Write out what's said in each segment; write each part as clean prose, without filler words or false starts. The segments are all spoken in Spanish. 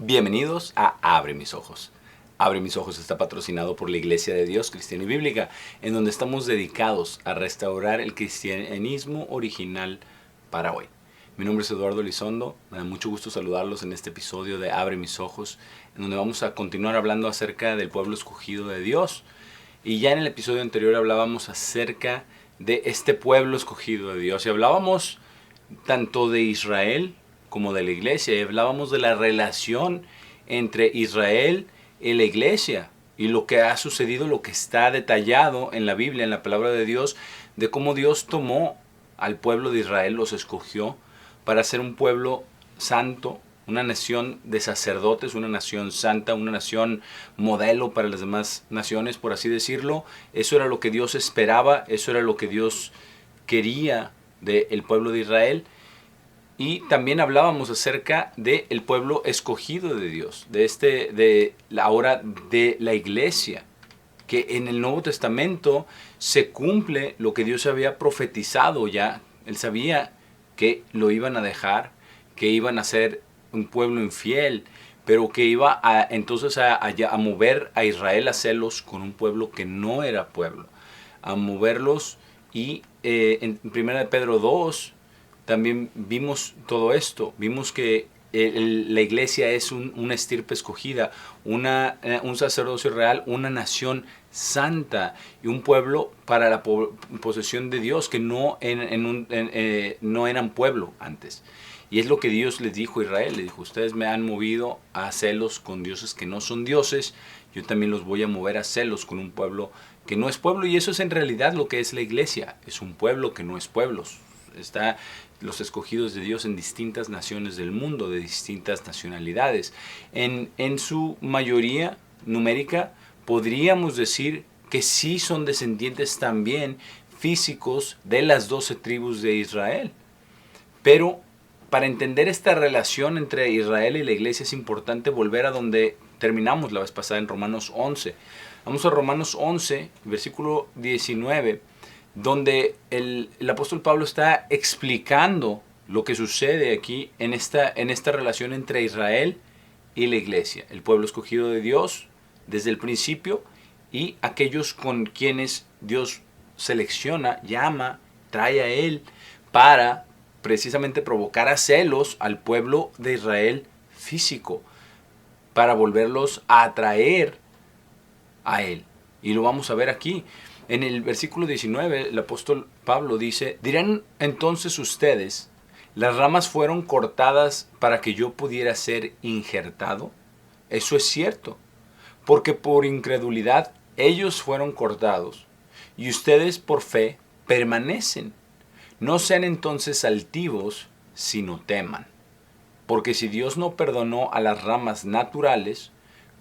Bienvenidos a Abre Mis Ojos. Abre Mis Ojos está patrocinado por la Iglesia de Dios Cristiana y Bíblica, en donde estamos dedicados a restaurar el cristianismo original para hoy. Mi nombre es Eduardo Elizondo, me da mucho gusto saludarlos en este episodio de Abre Mis Ojos, en donde vamos a continuar hablando acerca del pueblo escogido de Dios. Y ya en el episodio anterior hablábamos acerca de este pueblo escogido de Dios y hablábamos tanto de Israel como de la iglesia, y hablábamos de la relación entre Israel y la iglesia y lo que ha sucedido, lo que está detallado en la Biblia, en la palabra de Dios, de cómo Dios tomó al pueblo de Israel, los escogió para ser un pueblo santo, una nación de sacerdotes, una nación santa, una nación modelo para las demás naciones, por así decirlo. Eso era lo que Dios esperaba, eso era lo que Dios quería del pueblo de Israel. Y también hablábamos acerca del pueblo escogido de Dios, de la iglesia, que en el Nuevo Testamento se cumple lo que Dios había profetizado ya. Él sabía que lo iban a dejar, que iban a ser un pueblo infiel, pero que iba entonces a mover a Israel a celos con un pueblo que no era pueblo, a moverlos. Y en 1 Pedro 2 también vimos todo esto, vimos que la iglesia es una estirpe escogida, un sacerdocio real, una nación santa y un pueblo para la posesión de Dios, que no eran pueblo antes. Y es lo que Dios les dijo a Israel, le dijo: ustedes me han movido a celos con dioses que no son dioses, yo también los voy a mover a celos con un pueblo que no es pueblo. Y eso es en realidad lo que es la iglesia, es un pueblo que no es pueblo. Está los escogidos de Dios en distintas naciones del mundo, de distintas nacionalidades. En su mayoría numérica podríamos decir que sí son descendientes también físicos de las 12 tribus de Israel. Pero para entender esta relación entre Israel y la iglesia es importante volver a donde terminamos la vez pasada, en Romanos 11. Vamos a Romanos 11, versículo 19, donde el apóstol Pablo está explicando lo que sucede aquí en esta relación entre Israel y la iglesia, el pueblo escogido de Dios desde el principio y aquellos con quienes Dios selecciona, llama, trae a él para precisamente provocar a celos al pueblo de Israel físico, para volverlos a atraer a él. Y lo vamos a ver aquí. En el versículo 19, el apóstol Pablo dice: dirán entonces ustedes, ¿las ramas fueron cortadas para que yo pudiera ser injertado? Eso es cierto, porque por incredulidad ellos fueron cortados, y ustedes por fe permanecen. No sean entonces altivos, sino teman. Porque si Dios no perdonó a las ramas naturales,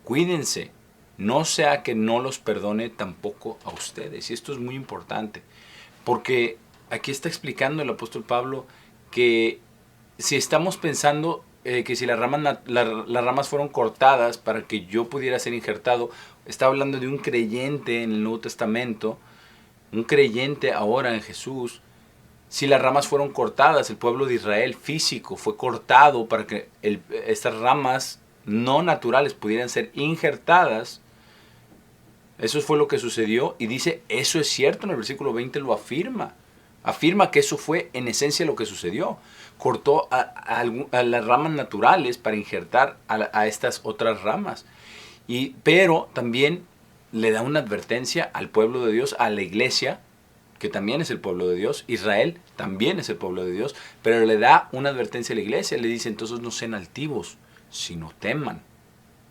cuídense, no sea que no los perdone tampoco a ustedes. Y esto es muy importante, porque aquí está explicando el apóstol Pablo que si estamos pensando que si las ramas fueron cortadas para que yo pudiera ser injertado, está hablando de un creyente en el Nuevo Testamento, un creyente ahora en Jesús. Si las ramas fueron cortadas, el pueblo de Israel físico fue cortado para que estas ramas no naturales pudieran ser injertadas. Eso fue lo que sucedió, y dice, eso es cierto. En el versículo 20 lo afirma. Afirma que eso fue en esencia lo que sucedió. Cortó a las ramas naturales para injertar a estas otras ramas. Pero también le da una advertencia al pueblo de Dios, a la iglesia, que también es el pueblo de Dios. Israel también es el pueblo de Dios, pero le da una advertencia a la iglesia. Le dice: entonces no sean altivos, sino teman.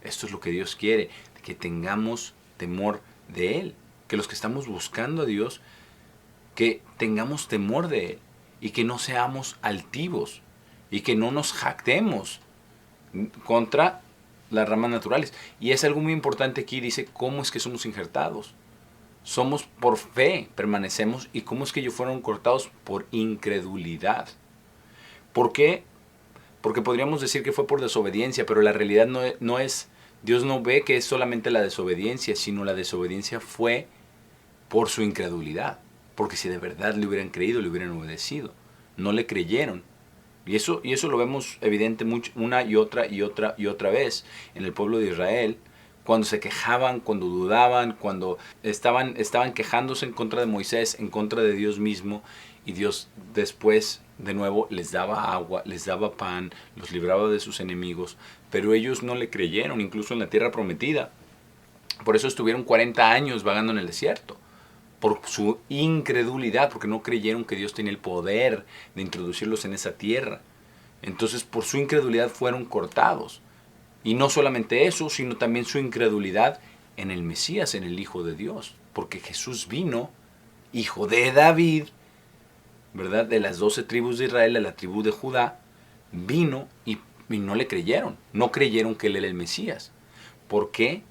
Esto es lo que Dios quiere, que tengamos temor de Él, que los que estamos buscando a Dios, que tengamos temor de Él, y que no seamos altivos, y que no nos jactemos contra las ramas naturales. Y es algo muy importante aquí, dice, ¿cómo es que somos injertados? Somos por fe, permanecemos. ¿Y cómo es que ellos fueron cortados? Por incredulidad. ¿Por qué? Porque podríamos decir que fue por desobediencia, pero la realidad no es, Dios no ve que es solamente la desobediencia, sino la desobediencia fue por su incredulidad. Porque si de verdad le hubieran creído, le hubieran obedecido. No le creyeron. Y eso lo vemos evidente una y otra vez en el pueblo de Israel, cuando se quejaban, cuando dudaban, cuando estaban quejándose en contra de Moisés, en contra de Dios mismo, y Dios después de nuevo les daba agua, les daba pan, los libraba de sus enemigos, pero ellos no le creyeron, incluso en la tierra prometida. Por eso estuvieron 40 años vagando en el desierto, por su incredulidad, porque no creyeron que Dios tenía el poder de introducirlos en esa tierra. Entonces, por su incredulidad fueron cortados. Y no solamente eso, sino también su incredulidad en el Mesías, en el Hijo de Dios. Porque Jesús vino, hijo de David, ¿verdad? De las 12 tribus de Israel, de la tribu de Judá, vino y no le creyeron. No creyeron que él era el Mesías. ¿Por qué?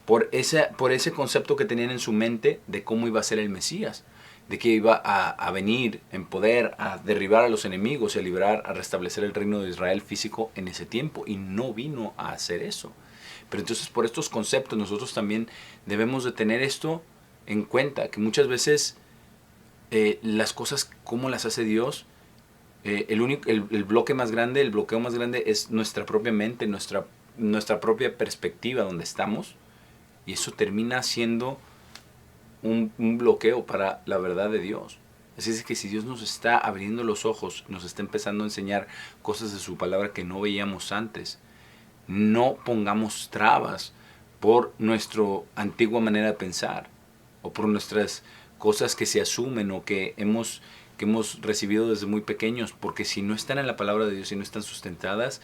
Por ese concepto que tenían en su mente de cómo iba a ser el Mesías, de que iba a venir en poder, a derribar a los enemigos y a restablecer el reino de Israel físico en ese tiempo, y no vino a hacer eso. Pero entonces, por estos conceptos nosotros también debemos de tener esto en cuenta, que muchas veces las cosas como las hace Dios, el bloqueo más grande es nuestra propia mente, nuestra propia perspectiva donde estamos, y eso termina siendo un bloqueo para la verdad de Dios. Así es que si Dios nos está abriendo los ojos, nos está empezando a enseñar cosas de su palabra que no veíamos antes, no pongamos trabas por nuestra antigua manera de pensar o por nuestras cosas que se asumen o que hemos recibido desde muy pequeños, porque si no están en la palabra de Dios y no están sustentadas,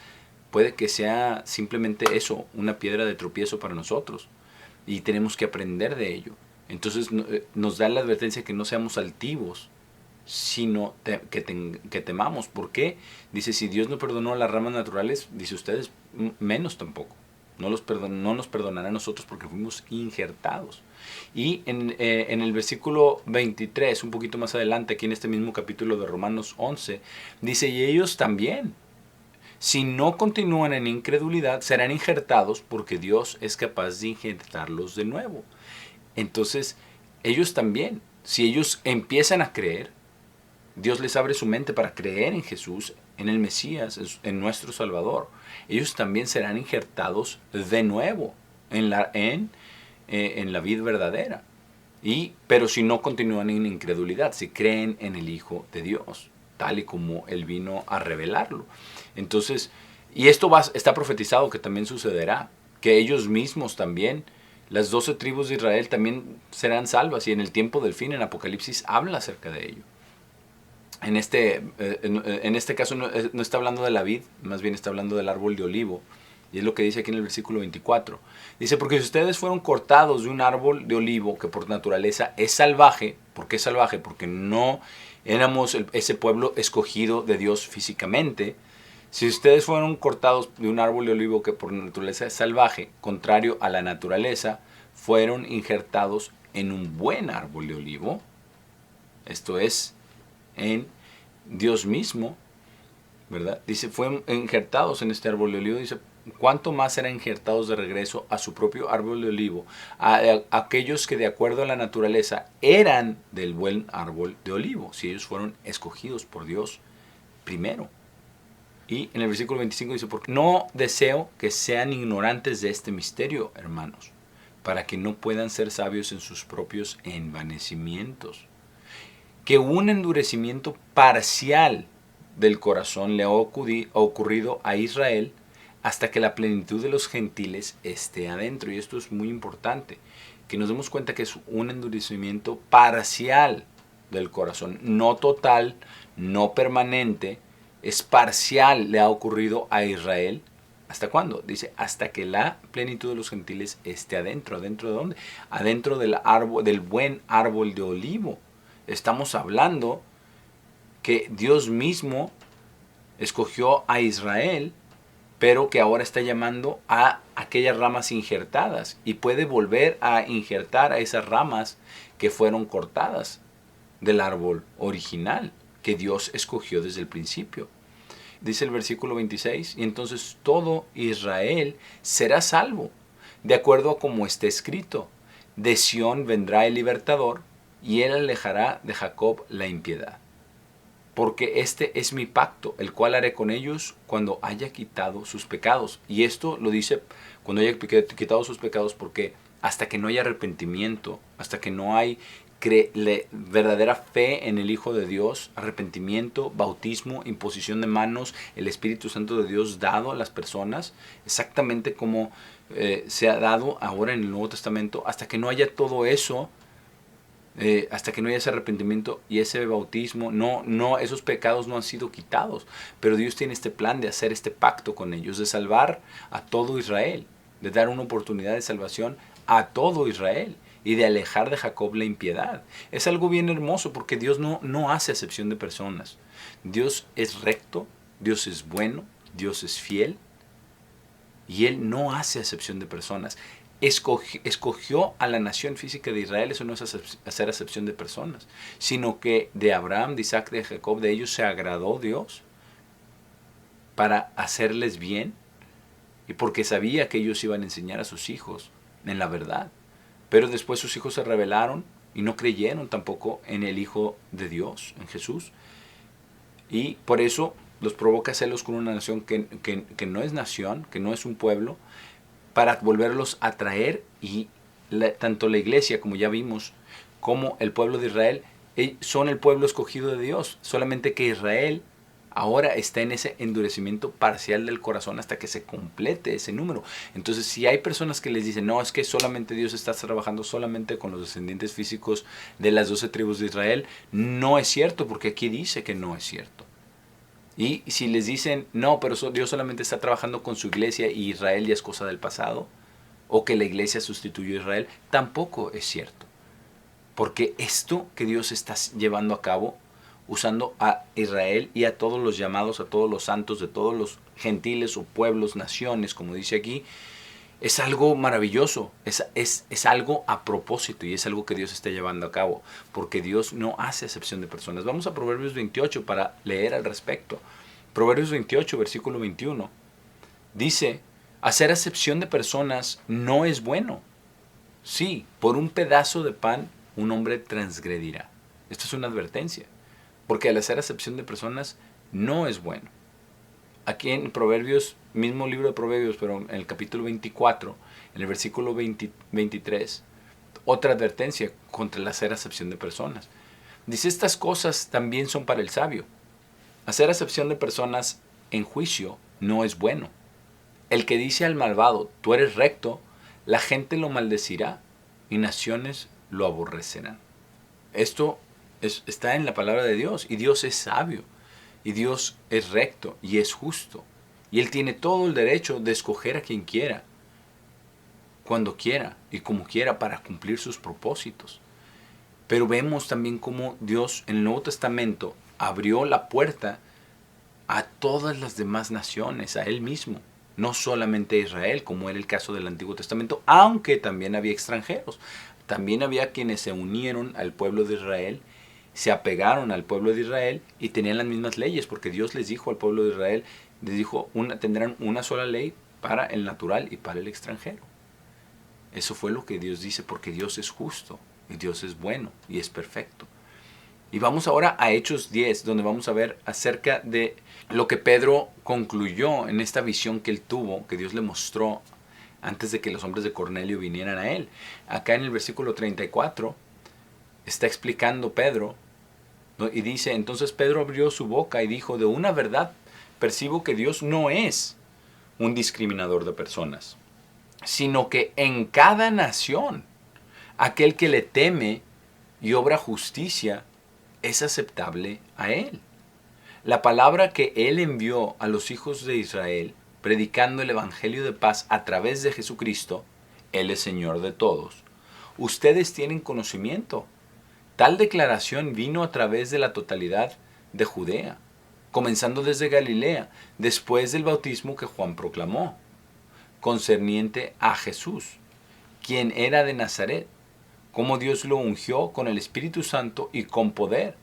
puede que sea simplemente eso, una piedra de tropiezo para nosotros, y tenemos que aprender de ello. Entonces nos da la advertencia que no seamos altivos, sino que temamos. ¿Por qué? Dice, si Dios no perdonó las ramas naturales, dice ustedes, menos tampoco. No nos perdonará a nosotros porque fuimos injertados. Y en el versículo 23, un poquito más adelante, aquí en este mismo capítulo de Romanos 11, dice, y ellos también, si no continúan en incredulidad, serán injertados porque Dios es capaz de injertarlos de nuevo. Entonces, ellos también, si ellos empiezan a creer, Dios les abre su mente para creer en Jesús, en el Mesías, en nuestro Salvador. Ellos también serán injertados de nuevo en la vida verdadera. Pero si no continúan en incredulidad, si creen en el Hijo de Dios, tal y como Él vino a revelarlo. Entonces, y esto está profetizado que también sucederá, que ellos mismos también, las 12 tribus de Israel también serán salvas, y en el tiempo del fin, en Apocalipsis, habla acerca de ello. En este caso no está hablando de la vid, más bien está hablando del árbol de olivo. Y es lo que dice aquí en el versículo 24. Dice, porque si ustedes fueron cortados de un árbol de olivo que por naturaleza es salvaje, ¿por qué es salvaje? Porque no éramos ese pueblo escogido de Dios físicamente. Si ustedes fueron cortados de un árbol de olivo que por naturaleza es salvaje, contrario a la naturaleza, fueron injertados en un buen árbol de olivo. Esto es, en Dios mismo, ¿verdad? Dice, fueron injertados en este árbol de olivo. Dice, ¿cuánto más serán injertados de regreso a su propio árbol de olivo a aquellos que de acuerdo a la naturaleza eran del buen árbol de olivo, si ellos fueron escogidos por Dios primero? Y en el versículo 25 dice, porque no deseo que sean ignorantes de este misterio, hermanos, para que no puedan ser sabios en sus propios envanecimientos, que un endurecimiento parcial del corazón le ha ocurrido a Israel hasta que la plenitud de los gentiles esté adentro. Y esto es muy importante, que nos demos cuenta que es un endurecimiento parcial del corazón, no total, no permanente, es parcial, le ha ocurrido a Israel. ¿Hasta cuándo? Dice, hasta que la plenitud de los gentiles esté adentro. ¿Adentro de dónde? Adentro del buen árbol de olivo. Estamos hablando que Dios mismo escogió a Israel, pero que ahora está llamando a aquellas ramas injertadas, y puede volver a injertar a esas ramas que fueron cortadas del árbol original que Dios escogió desde el principio. Dice el versículo 26, y entonces todo Israel será salvo, de acuerdo a como está escrito, de Sión vendrá el libertador, y él alejará de Jacob la impiedad. porque este es mi pacto, el cual haré con ellos cuando haya quitado sus pecados. Y esto lo dice cuando haya quitado sus pecados, porque hasta que no haya arrepentimiento, hasta que no hay verdadera fe en el Hijo de Dios, arrepentimiento, bautismo, imposición de manos, el Espíritu Santo de Dios dado a las personas, exactamente como se ha dado ahora en el Nuevo Testamento, hasta que no haya todo eso, hasta que no haya ese arrepentimiento y ese bautismo, esos pecados no han sido quitados. Pero Dios tiene este plan de hacer este pacto con ellos, de salvar a todo Israel, de dar una oportunidad de salvación a todo Israel y de alejar de Jacob la impiedad. Es algo bien hermoso porque Dios no hace acepción de personas. Dios es recto, Dios es bueno, Dios es fiel y Él no hace acepción de personas. Escogió a la nación física de Israel, eso no es hacer acepción de personas, sino que de Abraham, de Isaac, de Jacob, de ellos se agradó Dios para hacerles bien y porque sabía que ellos iban a enseñar a sus hijos en la verdad. Pero después sus hijos se rebelaron y no creyeron tampoco en el Hijo de Dios, en Jesús. Y por eso los provoca celos con una nación que no es nación, que no es un pueblo, para volverlos a traer. Y tanto la iglesia, como ya vimos, como el pueblo de Israel son el pueblo escogido de Dios, solamente que Israel ahora está en ese endurecimiento parcial del corazón hasta que se complete ese número. Entonces, si hay personas que les dicen, no, es que solamente Dios está trabajando solamente con los descendientes físicos de las 12 tribus de Israel, no es cierto, porque aquí dice que no es cierto. Y si les dicen, no, pero Dios solamente está trabajando con su iglesia y Israel ya es cosa del pasado, o que la iglesia sustituyó a Israel, tampoco es cierto. Porque esto que Dios está llevando a cabo, usando a Israel y a todos los llamados, a todos los santos de todos los gentiles o pueblos, naciones, como dice aquí, es algo maravilloso, es algo a propósito y es algo que Dios está llevando a cabo, porque Dios no hace acepción de personas. Vamos a Proverbios 28 para leer al respecto. Proverbios 28, versículo 21, dice, hacer acepción de personas no es bueno. Sí, por un pedazo de pan un hombre transgredirá. Esto es una advertencia, porque al hacer acepción de personas no es bueno. Aquí en Proverbios, mismo libro de Proverbios, pero en el capítulo 24, en el versículo 23, otra advertencia contra el hacer acepción de personas. Dice, estas cosas también son para el sabio. Hacer acepción de personas en juicio no es bueno. El que dice al malvado, tú eres recto, la gente lo maldecirá y naciones lo aborrecerán. Esto está en la palabra de Dios y Dios es sabio. Y Dios es recto y es justo. Y Él tiene todo el derecho de escoger a quien quiera, cuando quiera y como quiera para cumplir sus propósitos. Pero vemos también cómo Dios en el Nuevo Testamento abrió la puerta a todas las demás naciones, a Él mismo. No solamente a Israel, como era el caso del Antiguo Testamento, aunque también había extranjeros. También había quienes se unieron al pueblo de Israel, se apegaron al pueblo de Israel y tenían las mismas leyes, porque Dios les dijo al pueblo de Israel, les dijo, tendrán una sola ley para el natural y para el extranjero. Eso fue lo que Dios dice, porque Dios es justo, y Dios es bueno, y es perfecto. Y vamos ahora a Hechos 10, donde vamos a ver acerca de lo que Pedro concluyó en esta visión que él tuvo, que Dios le mostró antes de que los hombres de Cornelio vinieran a él. Acá en el versículo 34 está explicando Pedro, ¿no? Y dice, entonces Pedro abrió su boca y dijo, de una verdad percibo que Dios no es un discriminador de personas, sino que en cada nación aquel que le teme y obra justicia es aceptable a Él. La palabra que Él envió a los hijos de Israel, predicando el evangelio de paz a través de Jesucristo, Él es Señor de todos. Ustedes tienen conocimiento. Tal declaración vino a través de la totalidad de Judea, comenzando desde Galilea, después del bautismo que Juan proclamó, concerniente a Jesús, quien era de Nazaret, cómo Dios lo ungió con el Espíritu Santo y con poder,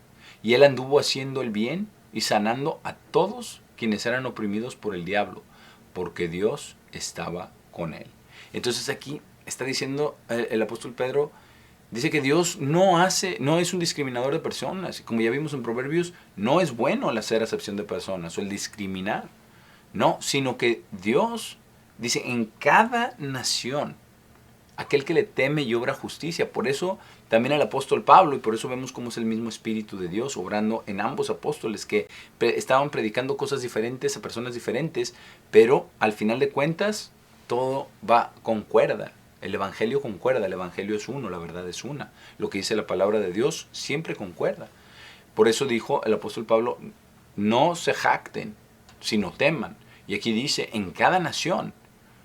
y él anduvo haciendo el bien y sanando a todos quienes eran oprimidos por el diablo, porque Dios estaba con él. Entonces aquí está diciendo el apóstol Pedro, Dice que Dios no es un discriminador de personas. Como ya vimos en Proverbios, no es bueno el hacer acepción de personas o el discriminar. No, sino que Dios dice en cada nación, aquel que le teme y obra justicia. Por eso también el apóstol Pablo, y por eso vemos cómo es el mismo Espíritu de Dios obrando en ambos apóstoles que estaban predicando cosas diferentes a personas diferentes, pero al final de cuentas todo va concuerda. El Evangelio concuerda, el Evangelio es uno, la verdad es una. Lo que dice la palabra de Dios siempre concuerda. Por eso dijo el apóstol Pablo, no se jacten, sino teman. Y aquí dice, en cada nación,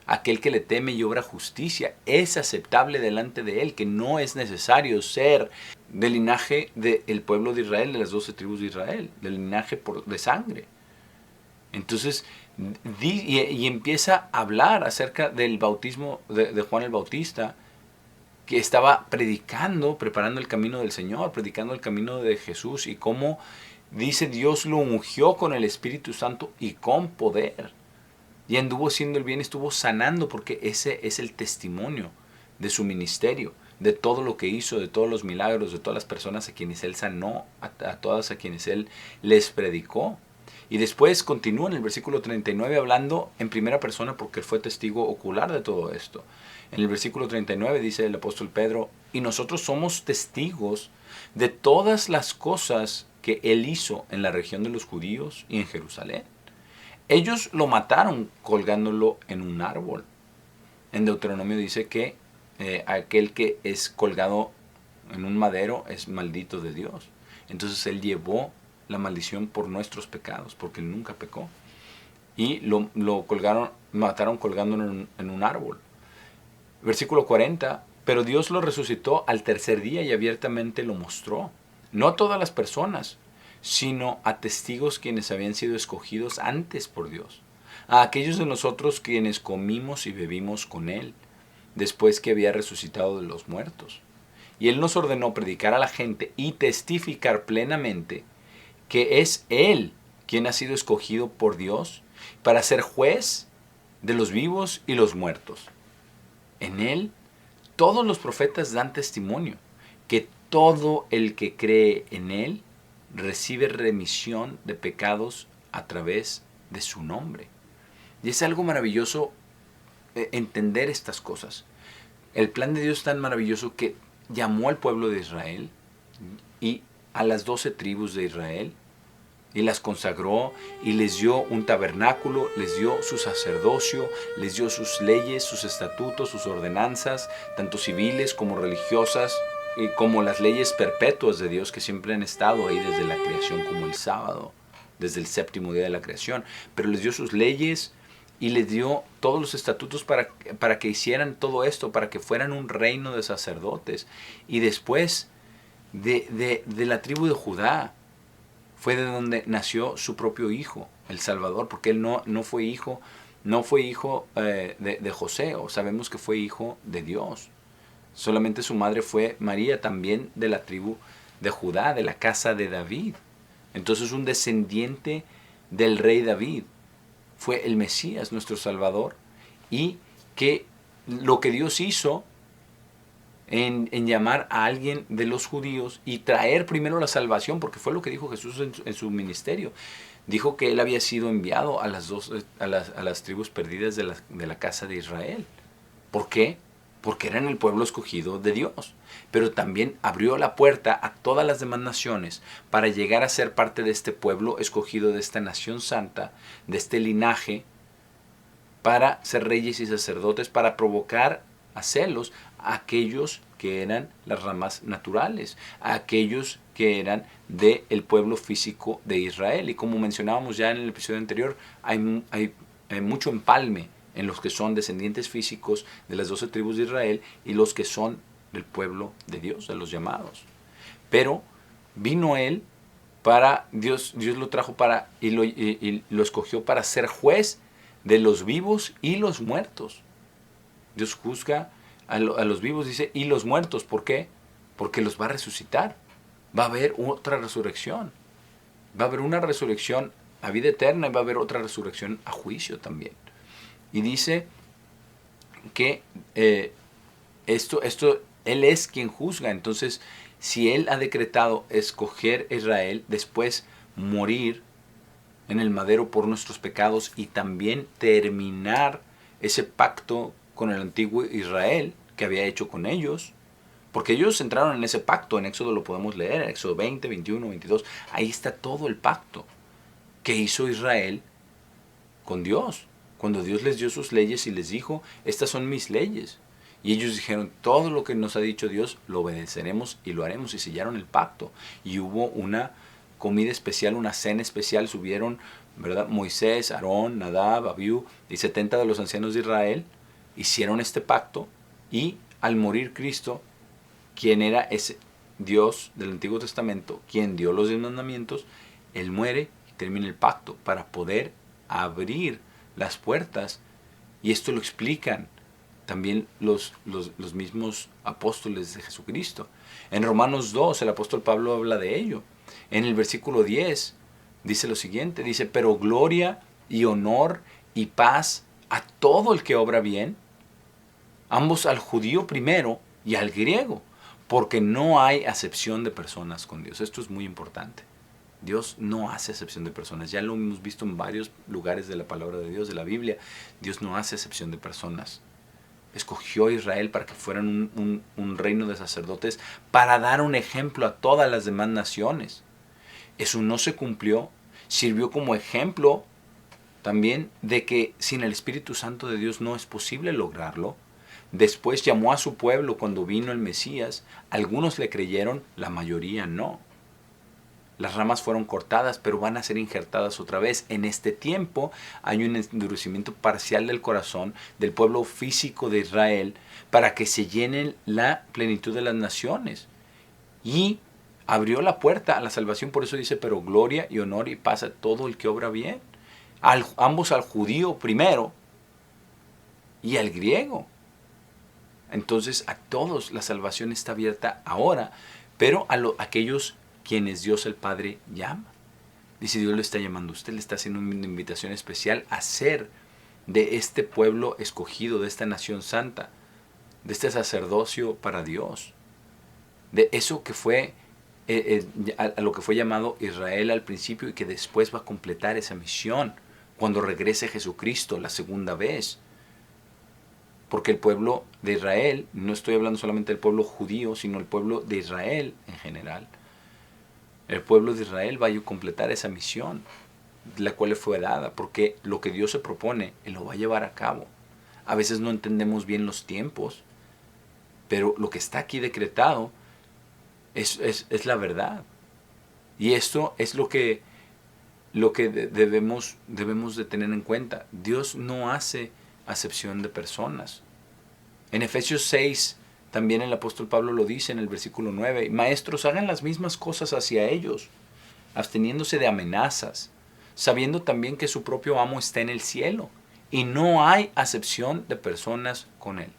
aquel que le teme y obra justicia es aceptable delante de él, que no es necesario ser del linaje del pueblo de Israel, de las 12 tribus de Israel, del linaje de sangre. Entonces, y empieza a hablar acerca del bautismo de Juan el Bautista, que estaba predicando, preparando el camino del Señor, predicando el camino de Jesús, y cómo dice Dios lo ungió con el Espíritu Santo y con poder. Y anduvo haciendo el bien, estuvo sanando, porque ese es el testimonio de su ministerio, de todo lo que hizo, de todos los milagros, de todas las personas a quienes él sanó, a todas a quienes él les predicó. Y después continúa en el versículo 39 hablando en primera persona porque él fue testigo ocular de todo esto. En el versículo 39 dice el apóstol Pedro, y nosotros somos testigos de todas las cosas que él hizo en la región de los judíos y en Jerusalén. Ellos lo mataron colgándolo en un árbol. En Deuteronomio dice que aquel que es colgado en un madero es maldito de Dios. Entonces él llevó la maldición por nuestros pecados, porque él nunca pecó. Y lo mataron colgándolo en un árbol. Versículo 40, pero Dios lo resucitó al tercer día y abiertamente lo mostró. No a todas las personas, sino a testigos quienes habían sido escogidos antes por Dios. A aquellos de nosotros quienes comimos y bebimos con Él, después que había resucitado de los muertos. Y Él nos ordenó predicar a la gente y testificar plenamente que es Él quien ha sido escogido por Dios para ser juez de los vivos y los muertos. En Él todos los profetas dan testimonio que todo el que cree en Él recibe remisión de pecados a través de su nombre. Y es algo maravilloso entender estas cosas. El plan de Dios es tan maravilloso que llamó al pueblo de Israel y a las 12 tribus de Israel y las consagró y les dio un tabernáculo, les dio su sacerdocio, les dio sus leyes, sus estatutos, sus ordenanzas, tanto civiles como religiosas, y como las leyes perpetuas de Dios que siempre han estado ahí desde la creación, como el sábado, desde el séptimo día de la creación. Pero les dio sus leyes y les dio todos los estatutos para que hicieran todo esto, para que fueran un reino de sacerdotes. Y después de la tribu de Judá fue de donde nació su propio hijo, el Salvador, porque él no fue hijo de José, o sabemos que fue hijo de Dios. Solamente su madre fue María, también de la tribu de Judá, de la casa de David. Entonces un descendiente del rey David fue el Mesías, nuestro Salvador, y que lo que Dios hizo en llamar a alguien de los judíos y traer primero la salvación, porque fue lo que dijo Jesús en su ministerio. Dijo que él había sido enviado a las tribus perdidas de la casa de Israel. ¿Por qué? Porque eran el pueblo escogido de Dios. Pero también abrió la puerta a todas las demás naciones para llegar a ser parte de este pueblo escogido, de esta nación santa, de este linaje, para ser reyes y sacerdotes, para provocar a celos a aquellos que eran las ramas naturales, a aquellos que eran del pueblo físico de Israel. Y como mencionábamos ya en el episodio anterior, hay mucho empalme en los que son descendientes físicos de las 12 tribus de Israel y los que son del pueblo de Dios, de los llamados. Pero vino él Dios lo trajo y lo escogió para ser juez de los vivos y los muertos. Dios juzga a los vivos, dice, y los muertos. ¿Por qué? Porque los va a resucitar. Va a haber otra resurrección. Va a haber una resurrección a vida eterna y va a haber otra resurrección a juicio también. Y dice que esto Él es quien juzga. Entonces, si Él ha decretado escoger a Israel, después morir en el madero por nuestros pecados y también terminar ese pacto con el antiguo Israel que había hecho con ellos, porque ellos entraron en ese pacto. En Éxodo lo podemos leer, en Éxodo 20, 21, 22, ahí está todo el pacto que hizo Israel con Dios, cuando Dios les dio sus leyes y les dijo, estas son mis leyes. Y ellos dijeron, todo lo que nos ha dicho Dios lo obedeceremos y lo haremos, y sellaron el pacto. Y hubo una comida especial, una cena especial, subieron, ¿verdad?, Moisés, Aarón, Nadab, Abiú y 70 de los ancianos de Israel, hicieron este pacto, y al morir Cristo, quien era ese Dios del Antiguo Testamento, quien dio los 10 mandamientos, Él muere y termina el pacto para poder abrir las puertas. Y esto lo explican también los mismos apóstoles de Jesucristo. En Romanos 2 el apóstol Pablo habla de ello. En el versículo 10 dice lo siguiente, dice, pero gloria y honor y paz a todo el que obra bien, ambos al judío primero y al griego, porque no hay acepción de personas con Dios. Esto es muy importante. Dios no hace acepción de personas. Ya lo hemos visto en varios lugares de la palabra de Dios, de la Biblia. Dios no hace acepción de personas. Escogió a Israel para que fueran un reino de sacerdotes, para dar un ejemplo a todas las demás naciones. Eso no se cumplió. Sirvió como ejemplo también de que sin el Espíritu Santo de Dios no es posible lograrlo. Después llamó a su pueblo cuando vino el Mesías. Algunos le creyeron, la mayoría no. Las ramas fueron cortadas, pero van a ser injertadas otra vez. En este tiempo hay un endurecimiento parcial del corazón del pueblo físico de Israel para que se llene la plenitud de las naciones. Y abrió la puerta a la salvación. Por eso dice, pero gloria y honor y paz a todo el que obra bien. Ambos al judío primero y al griego. Entonces a todos la salvación está abierta ahora, pero a aquellos quienes Dios el Padre llama. Dice, Dios lo está llamando a usted, le está haciendo una invitación especial a ser de este pueblo escogido, de esta nación santa, de este sacerdocio para Dios, de eso que fue, a lo que fue llamado Israel al principio y que después va a completar esa misión cuando regrese Jesucristo la segunda vez. Porque el pueblo de Israel, no estoy hablando solamente del pueblo judío, sino el pueblo de Israel en general. El pueblo de Israel va a completar esa misión, la cual le fue dada, porque lo que Dios se propone, Él lo va a llevar a cabo. A veces no entendemos bien los tiempos, pero lo que está aquí decretado es la verdad. Y esto es lo que debemos de tener en cuenta. Dios no hace acepción de personas. En Efesios 6, también el apóstol Pablo lo dice en el versículo 9, maestros, hagan las mismas cosas hacia ellos, absteniéndose de amenazas, sabiendo también que su propio amo está en el cielo, y no hay acepción de personas con él.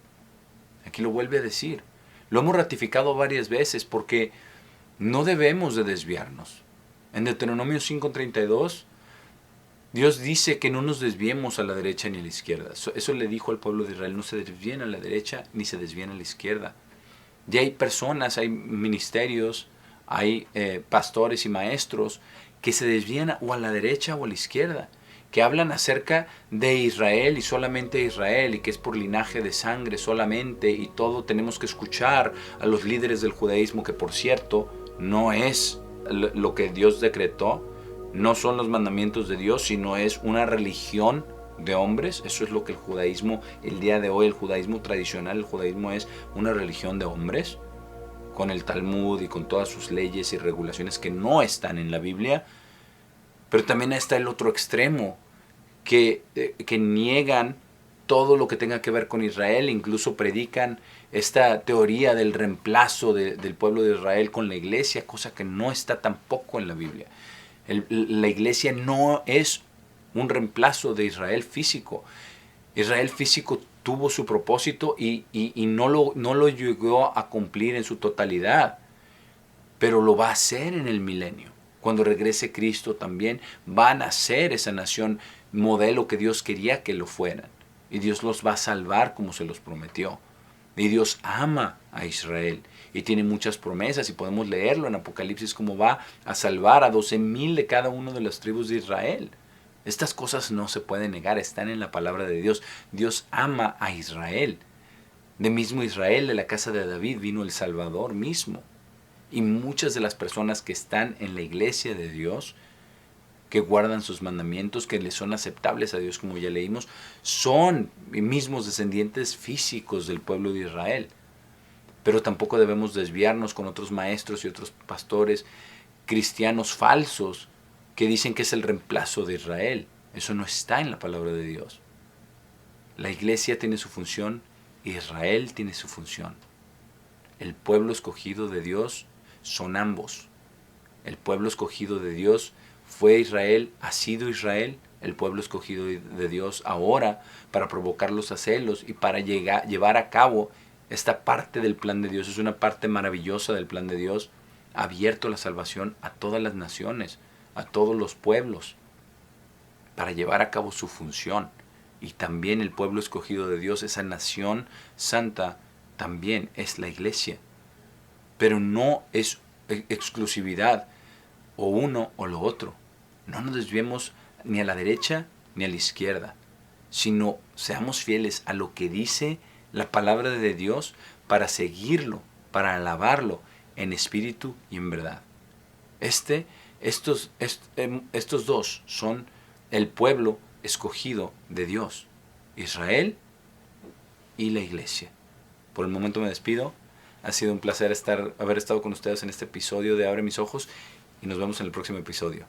Aquí lo vuelve a decir. Lo hemos ratificado varias veces porque no debemos de desviarnos. En Deuteronomio 5:32, Dios dice que no nos desviemos a la derecha ni a la izquierda. Eso le dijo al pueblo de Israel, no se desvíen a la derecha ni se desvíen a la izquierda. Y hay personas, hay ministerios, hay pastores y maestros que se desvían o a la derecha o a la izquierda, que hablan acerca de Israel y solamente Israel, y que es por linaje de sangre solamente, y todo tenemos que escuchar a los líderes del judaísmo, que por cierto no es lo que Dios decretó, no son los mandamientos de Dios, sino es una religión de hombres. Eso es lo que el judaísmo, el día de hoy, el judaísmo tradicional, el judaísmo es una religión de hombres, con el Talmud y con todas sus leyes y regulaciones que no están en la Biblia. Pero también está el otro extremo, que niegan todo lo que tenga que ver con Israel, incluso predican esta teoría del reemplazo del pueblo de Israel con la iglesia, cosa que no está tampoco en la Biblia. La iglesia no es un reemplazo de Israel físico. Israel físico tuvo su propósito y no lo llegó a cumplir en su totalidad, pero lo va a hacer en el milenio. Cuando regrese Cristo también van a ser esa nación modelo que Dios quería que lo fueran. Y Dios los va a salvar como se los prometió. Y Dios ama a Israel y tiene muchas promesas y podemos leerlo en Apocalipsis cómo va a salvar a 12,000 de cada una de las tribus de Israel. Estas cosas no se pueden negar, están en la palabra de Dios. Dios ama a Israel. De mismo Israel, de la casa de David, vino el Salvador mismo. Y muchas de las personas que están en la iglesia de Dios, que guardan sus mandamientos, que les son aceptables a Dios, como ya leímos, son mismos descendientes físicos del pueblo de Israel. Pero tampoco debemos desviarnos con otros maestros y otros pastores cristianos falsos que dicen que es el reemplazo de Israel. Eso no está en la palabra de Dios. La iglesia tiene su función, Israel tiene su función. El pueblo escogido de Dios son ambos. El pueblo escogido de Dios fue Israel, ha sido Israel, el pueblo escogido de Dios ahora para provocarlos a celos y para llevar a cabo esta parte del plan de Dios. Es una parte maravillosa del plan de Dios, ha abierto la salvación a todas las naciones, a todos los pueblos, para llevar a cabo su función. Y también el pueblo escogido de Dios, esa nación santa, también es la iglesia. Pero no es exclusividad o uno o lo otro. No nos desviemos ni a la derecha ni a la izquierda, sino seamos fieles a lo que dice la palabra de Dios para seguirlo, para alabarlo en espíritu y en verdad. Estos dos son el pueblo escogido de Dios, Israel y la iglesia. Por el momento me despido. Ha sido un placer haber estado con ustedes en este episodio de Abre mis ojos y nos vemos en el próximo episodio.